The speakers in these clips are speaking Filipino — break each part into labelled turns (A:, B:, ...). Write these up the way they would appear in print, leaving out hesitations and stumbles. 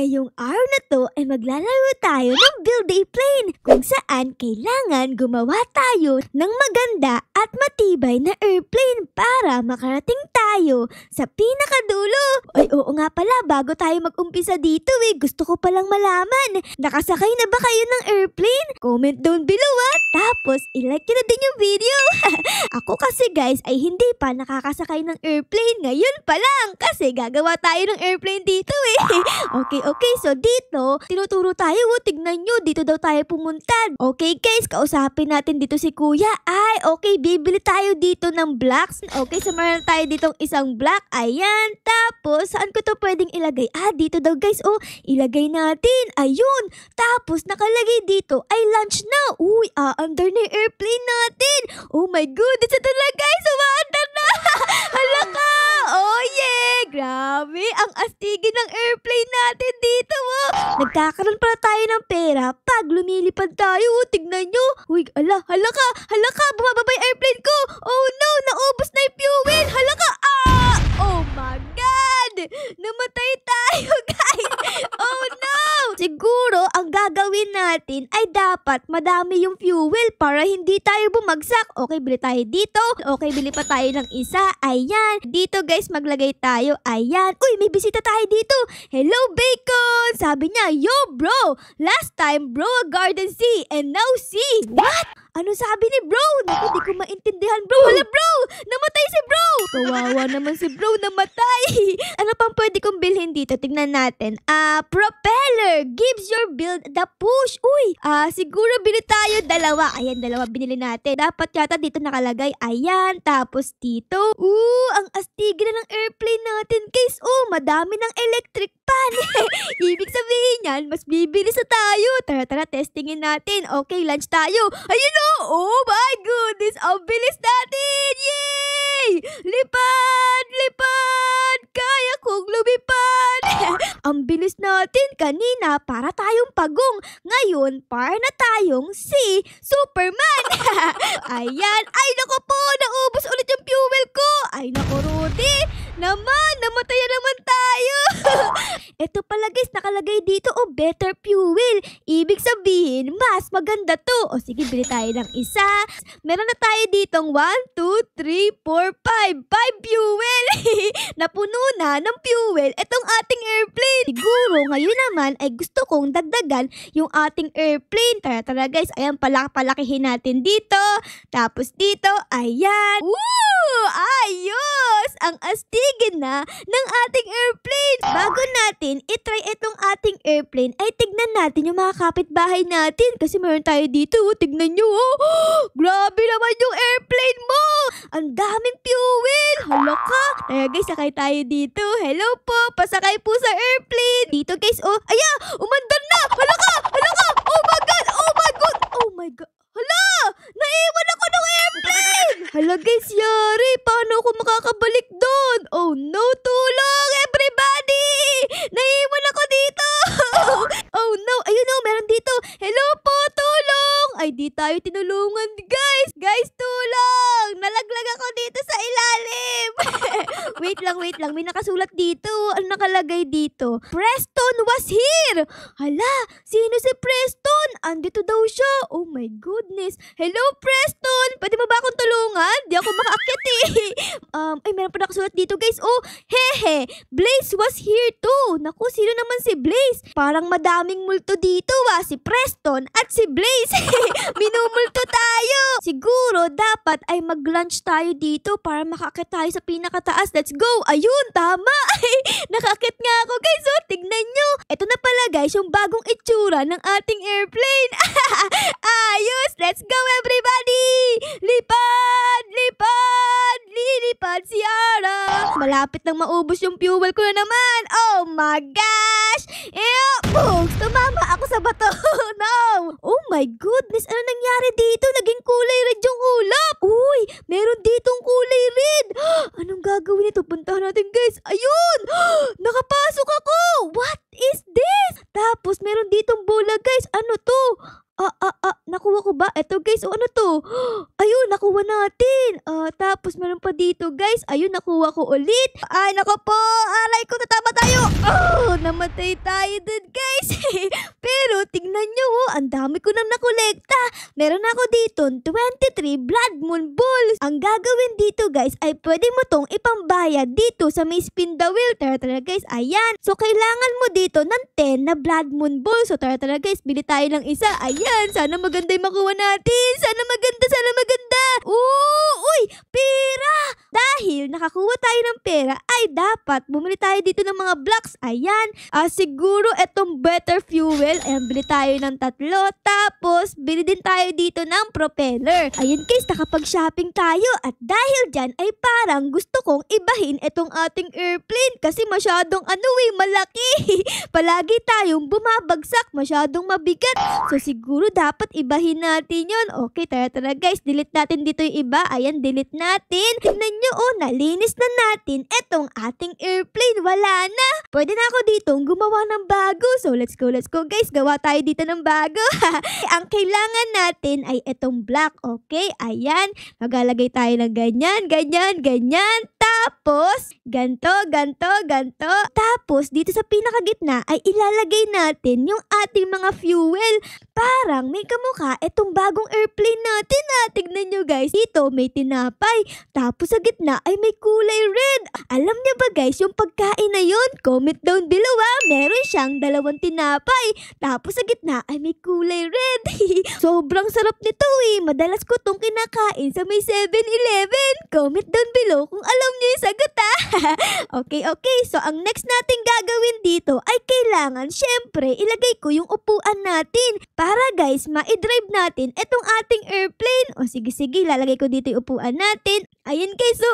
A: Ngayong araw na to ay maglalaro tayo ng Build a Plane kung saan kailangan gumawa tayo ng maganda at matibay na airplane para makarating tayo sa pinakadulo. Ay oo nga pala, bago tayo mag-umpisa dito gusto ko palang malaman, nakasakay na ba kayo ng airplane? Comment down below tapos ilike nyo na din yung video. Ako kasi guys ay hindi pa nakakasakay ng airplane ngayon pa lang kasi gagawa tayo ng airplane dito Okay, so dito, tinuturo tayo tignan nyo, dito daw tayo pumunta. Okay guys, kausapin natin dito si kuya. Ay, okay, bibili tayo dito ng blocks. Okay, so meron tayo ditong isang block. Ayan, tapos, saan ko to pwedeng ilagay? Dito daw guys, ilagay natin. Ayun, tapos nakalagay dito ay lunch na. Uy, under na yung airplane natin. Oh my goodness, ito na guys, umaandar na. Hala ka, oh yeah, grabe, ang astigin ng airplane natin dito Nagkakaroon pala tayo ng pera pag lumilipad tayo. Tignan nyo. Uy, hala ka, bumababa yung airplane ko. Oh no, naubos na yung fuel. Hala ka, oh my God, namatay tayo guys. Oh no. Siguro, ang gagawin natin ay dapat madami yung fuel para hindi tayo bumagsak. Okay, bili tayo dito. Okay, bili pa tayo ng isa. Ayan. Dito guys, maglagay tayo. Ayan. Uy, may bisita tayo dito. Hello, Bacon! Sabi niya, yo bro, last time bro, garden C, and now C. What? Ano sabi ni bro? Naku, di ko maintindihan bro. Hala bro, namatay si bro. Kawawa naman si bro, namatay. Ano pang pwede kong bilhin dito? Tignan natin. Propeller gives your build the push. Uy, siguro bili tayo dalawa. Ayan, dalawa binili natin. Dapat yata dito nakalagay. Ayan, tapos dito. Ang astig na ng airplane natin guys. Madami ng electric pan. Ibig sabihin yan, mas bibilis na tayo. Tara, testingin natin. Okay, lunch tayo. Ayun oh my goodness, ang bilis natin. Yay! Lipad! Kaya kong lumipad. Ang bilis natin kanina para tayong pagong. Ngayon, para na tayong si Superman. Ayan. Ay, naku po, naubos ulit yung fuel ko. Ay, naku, Rudy. Namatay na naman tayo. Ito pala guys, nakalagay dito, better fuel. Ibig sabihin, mas maganda to. Sige, bili tayo ng isa. Meron na tayo ditong 1, 2, 3, 4, 5. 5 fuel. Napuno na ng fuel itong ating airplane. Siguro, ngayon naman ay gusto kong dagdagan yung ating airplane. Tara guys, ayan, palakihin natin dito. Tapos dito, ayan. Woo! Ayos! Ang astigin na ng ating airplane. Bago natin itry itong ating airplane, ay tignan natin yung mga kapitbahay natin. Kasi meron tayo dito, tignan nyo. Grabe naman yung airplane mo. Ang daming fuel. Hala ka. Tara guys, sakay tayo dito. Hello po, pasakay po sa airplane. Dito guys, umandar na. Hala ka. Oh my god. Hala, naiwan ako ng airplane. Hala guys, yari. Paano ako makakabalik doon? Oh no, tulong everybody. Naiwan ako dito. Oh no, ayun meron dito. Hello po, tulong. Ay, di tayo tinulungan guys. Guys, tulong. Nalaglag ako dito sa ilalim. Wait lang. May nakasulat dito. Ano nakalagay dito? Preston was here. Hala, sino si Preston? Andito daw siya. Oh my goodness. Hello, Preston. Pwede mo ba akong tulungan? Di ako makaakyat Ay, meron pa nakasulat dito guys. Hehe. Blaze was here too. Naku, sino naman si Blaze? Parang madaming multo dito si Preston at si Blaze. Minumulto tayo. Siguro dapat ay mag-lunch tayo dito para makaakyat tayo sa pinakataas. Let's go. Ayun, tama. Nakaakyat nga ako guys. Tignan nyo. Ito na pala guys yung bagong itsura ng ating airplane. Ayos. Let's go everybody. Lipad si Ara. Malapit nang maubos yung fuel ko na naman. Oh my gosh. Boogs, tumama ako sa bato. No. Oh my goodness, ano nangyari dito? Naging kulay red yung ulap. Uy, meron ditong kulay red. Anong gagawin nito? Puntahan natin guys. Ayun, nakapasok ako. What is this? Tapos meron ditong bola guys. Ano to? Nakuha ko ba? Eto guys, ano to? Ayun, nakuha natin. Tapos meron pa dito guys. Ayun, nakuha ko ulit. Ay, nako po. Aray ko, natama tayo. namatay tayo dun guys. Pero tingnan nyo ang dami ko nang nakolekta. Meron ako dito 23 Blood Moon Balls. Ang gagawin dito guys ay pwede mo tong ipambayad dito sa may spin the wheel. Tara guys, ayan. So kailangan mo dito ng 10 na Blood Moon Balls. So tara guys, bili tayo ng isa. Ayan, sana maganda yung makuha natin. Sana maganda. Uy, pera! Dahil nakakuha tayo ng pera ay dapat bumili tayo dito ng mga blocks. Ayan, siguro etong better fuel. Ayan, bili tayo ng 3. Tapos, bili din tayo dito ng propeller. Ayan guys, nakapag-shopping tayo. At dahil dyan ay parang gusto kong ibahin etong ating airplane. Kasi masyadong malaki. Palagi tayong bumabagsak. Masyadong mabigat. So, siguro dapat ibahin natin yon. Okay, tara guys. Delete natin dito yung iba. Ayan, delete natin. Tignan nyo, nalinis na natin etong ating airplane. Wala na. Pwede na ako dito gumawa ng bago. So, let's go guys. Gawa tayo dito ng bago. Ang kailangan natin ay etong black. Okay, ayan. Maglalagay tayo ng ganyan. Tapos, ganto. Tapos, dito sa pinakagitna ay ilalagay natin yung ating mga fuel. Parang may kamukha etong bagong airplane natin. Tignan nyo guys, dito may tinapay. Tapos sa gitna ay may kulay red. Alam nyo ba guys, yung pagkain na yun? Comment down below Meron siyang 2 tinapay. Tapos sa gitna ay may kulay red. Sobrang sarap nito Madalas ko tong kinakain sa may 7-Eleven. Comment down below kung alam nyo yung sagot Okay. So ang next natin gagawin dito ay kailangan syempre ilagay ko yung upuan natin. Para guys, ma-drive natin etong ating airplane. O sige, lalagay ko dito yung upuan natin. Ayan guys, so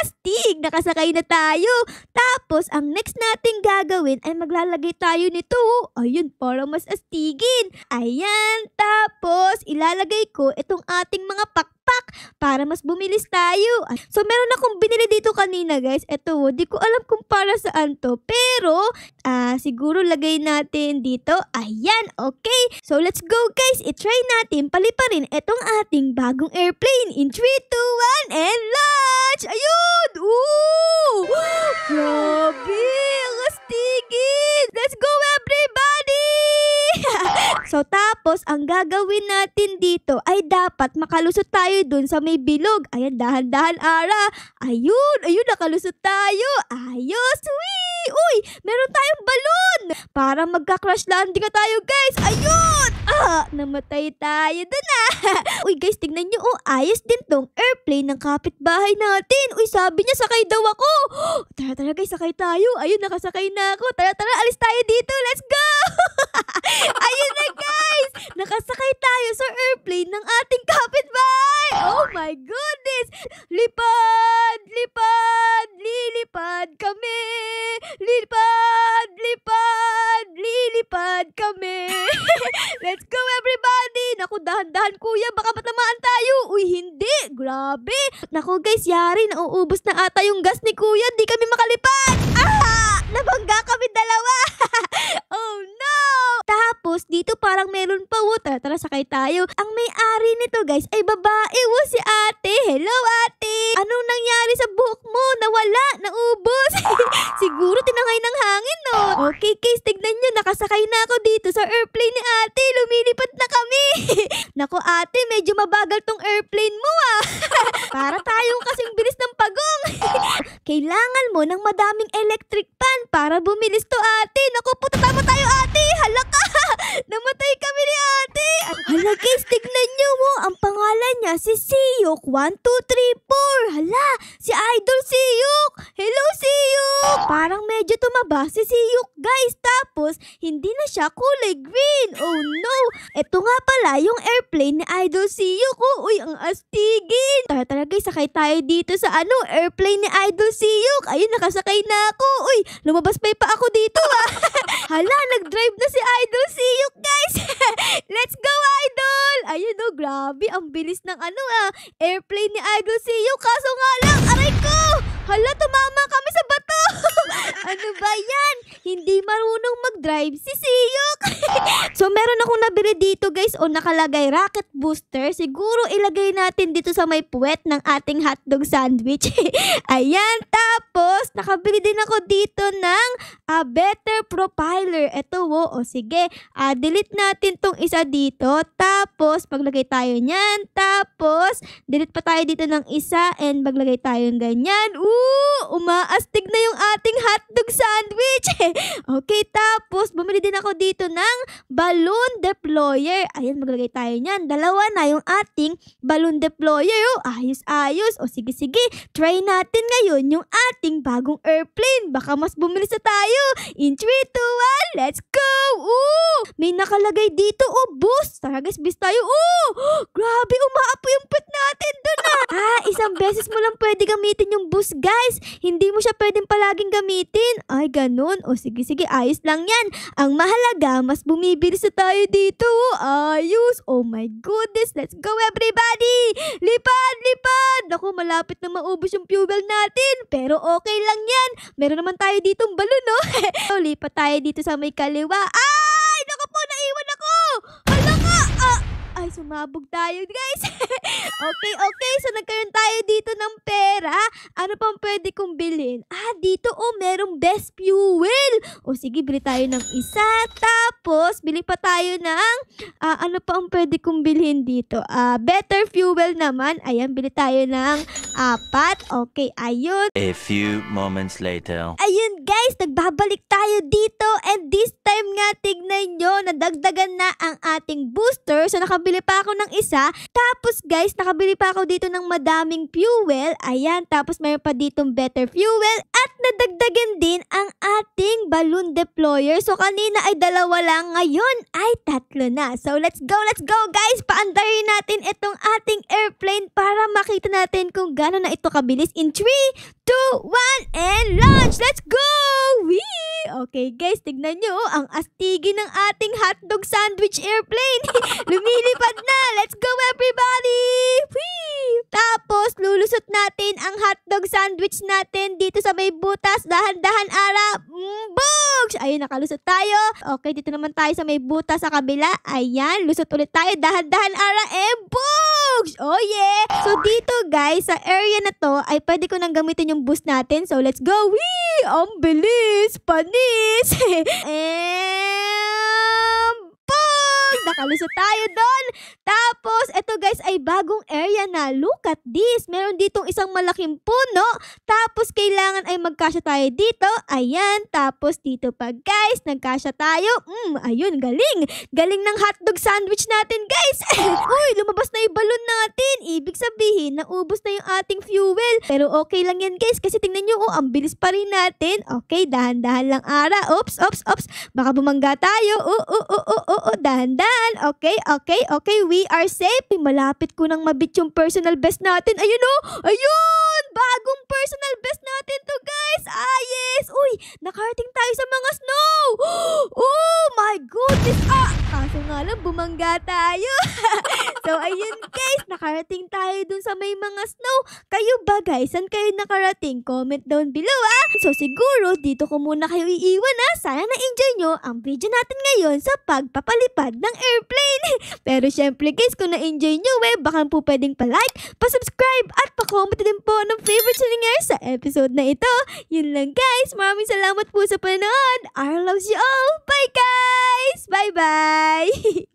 A: astig! Nakasakay na tayo. Tapos, ang next natin gagawin ay maglalagay tayo nito. Ayun, para mas astigin. Ayan, tapos ilalagay ko itong ating mga pakpak para mas bumilis tayo. So, meron akong binili dito kanina guys. Ito, di ko alam kung para saan to. Pero, siguro lagay natin dito. Ayan, okay. So, let's go guys. I-try natin paliparin itong ating bagong airplane. In 3, 2, 1, and launch! Ayun! Grabe! Ang astigin! Let's go everybody! So, tapos, ang gagawin natin dito ay dapat makalusot tayo dun sa may bilog. Ayan, dahan-dahan, Ara. Ayun, nakalusot tayo. Ayos, Uy, meron tayong balon. Para magka-crash landing na tayo, guys. Ayun! Namatay tayo dun Uy, guys, tignan nyo. Ayos din tong airplane ng kapitbahay natin. Uy, sabi niya, sakay daw ako. Tara, guys, sakay tayo. Ayun, nakasakay na ako. Tara, alis tayo dito. Let's go! Ayun na, guys. Nakasakay tayo sa airplane ng ating kapitbahay. Oh my goodness. Lipad, lilipad kami. Lilipad kami. Let's go everybody. Naku, dahan-dahan kuya, baka matamaan tayo. Uy, hindi. Grabe. Naku guys, yari, nauubos na ata yung gas ni kuya. Di kami makalipad. Nabangga kami dalawa. Oh no. Tapos, dito parang meron pa Tara, sakay tayo. Ang may-ari nito guys ay babae. Si ate. Hello ate. Anong nangyari sa buhok mo? Nawala, naubos. Siguro tinangay ng hangin, no? Okay guys, tignan nyo. Nakasakay na ako dito sa airplane ni ate. Lumilipad na kami. Naku ate, medyo mabagal tong airplane mo Para tayong kasing bilis ng pagong. Kailangan mo ng madaming electric fan para bumilis to ate. Naku, tama tayo ate. Hala ka. Namatay kami ni ate. Hala guys, tignan nyo ang pangalan niya si Siyok 1234. Hala, si Idol Siyok. Hello Siyok. Parang medyo tumaba si Siyok guys. Tapos, hindi na siya kulay green. Oh no. Ito nga pala yung airplane ni Idol Siyok. Uy, ang astigin. Tara guys, sakay tayo dito sa airplane ni Idol Siyok. Ayun, nakasakay na ako. Uy, lumabas pa ako dito Hala, nag-drive na si Idol Siyok guys. Let's go Idol. Ayun grabe, ang bilis ng airplane ni Idol Siyok. Kaso nga lang, aray ko. Hala, tumama kami sa bato. Ano ba yan? Hindi marunong mag-drive si Siyok. So, meron akong nabili dito guys o nakalagay rocket booster. Siguro ilagay natin dito sa may puwet ng ating hotdog sandwich. Ayan, tapos nakabili din ako dito ng better profiler. Ito o sige, delete natin tong isa dito. Tapos, paglagay tayo niyan. Tapos, delete pa tayo dito ng isa and maglagay tayo ng ganyan. Umaastig na yung ating hotdog sandwich. Okay, tapos bumili din ako dito ng balloon deployer. Ayan, maglagay tayo niyan. Dalawa na yung ating balloon deployer. Ayos-ayos. O sige, try natin ngayon yung ating bagong airplane. Baka mas bumili sa tayo. In 3, 2, 1, let's go! May nakalagay dito. Boost. Tara guys, boost tayo. Grabe, umaapo yung put natin doon isang beses mo lang pwede gamitin yung boost guys. Hindi mo siya pwedeng palaging gamitin. Ay, ganun. O sige, ayos lang yan. Ang mahalaga, mas bumibili sa tayo dito. Ayos. Oh my goodness. Let's go everybody. Lipad. Naku, malapit na maubos yung fuel natin. Pero okay lang yan. Meron naman tayo ditong balon, no? So, lipat tayo dito sa may kaliwa. Ay, naku po, naiwan ako. Hala nga. Ay, sumabog tayo guys. Okay. So, nagkaroon tayo dito ng pera. Ano pang pwede kong bilhin? Dito merong best fuel. O sige, bili tayo ng isa. Tapos, bili pa tayo ng ano pa ang pwede kong bilhin dito? Better fuel naman. Ayan, bili tayo ng 4. Okay, ayun.
B: A few moments later.
A: Ayun guys, nagbabalik tayo dito. And this time nga, tignan nyo, nadagdagan na ang ating booster. So, nakabili pa ako ng isa. Tapos guys, nakabili pa ako dito ng madaming fuel. Ayan, tapos mayroon pa ditong better fuel. At nadagdagan din ang ating balloon deployer. So, kanina ay 2 lang. Ngayon ay 3 na. So, let's go guys. Paandarin natin itong ating airplane para makita natin kung gaano na ito kabilis. In 3, 2, 1, and launch! Let's go! Whee! Okay guys, tignan nyo. Ang astigi ng ating hotdog sandwich airplane. Lumilipad na. Let's go everybody! Whee! Tapos, lulusot natin ang hotdog sandwich natin dito sa may butas. Dahan-dahan ara. Bugs! Ayun, nakalusot tayo. Okay, dito naman tayo sa may butas sa kabila. Ayan, lusot ulit tayo. Dahan-dahan ara. Bugs! Oh yeah! So, dito guys, sa area na to, ay pwede ko nang gamitin yung boost natin. So, let's go! Whee! Ang bilis! Panis! Nakalusot tayo doon. Tapos, ito guys ay bagong area na. Look at this. Meron ditong isang malaking puno. Tapos, kailangan ay magkasya tayo dito. Ayan. Tapos, dito pa guys. Nagkasya tayo. Ayun, galing. Galing ng hotdog sandwich natin guys. Uy, lumabas na yung balon natin. Ibig sabihin, naubos na yung ating fuel. Pero okay lang yan guys. Kasi tingnan nyo, ang bilis pa rin natin. Okay, dahan-dahan lang ara. Oops. Baka bumangga tayo. Dahan-dahan. Okay. We are safe. Malapit ko nang mabit yung personal best natin. Ayun! Bagong personal best natin to guys. Yes! Uy, nakarating tayo sa mga snow. Oh my goodness. Kaso nga lang, bumangga tayo. So, ayun guys, nakarating tayo dun sa may mga snow. Kayo ba guys? Saan kayo nakarating? Comment down below So, siguro, dito ko muna kayo iiwan Sana na-enjoy nyo ang video natin ngayon sa pagpapalipad ng airplane. Pero syempre guys, kung na-enjoy nyo, baka po pwedeng pa-like, pa-subscribe, at pa-comment din po ng favorite singer sa episode na ito. Yun lang guys, maraming salamat po sa panonood. I love you all. Bye guys! Bye-bye!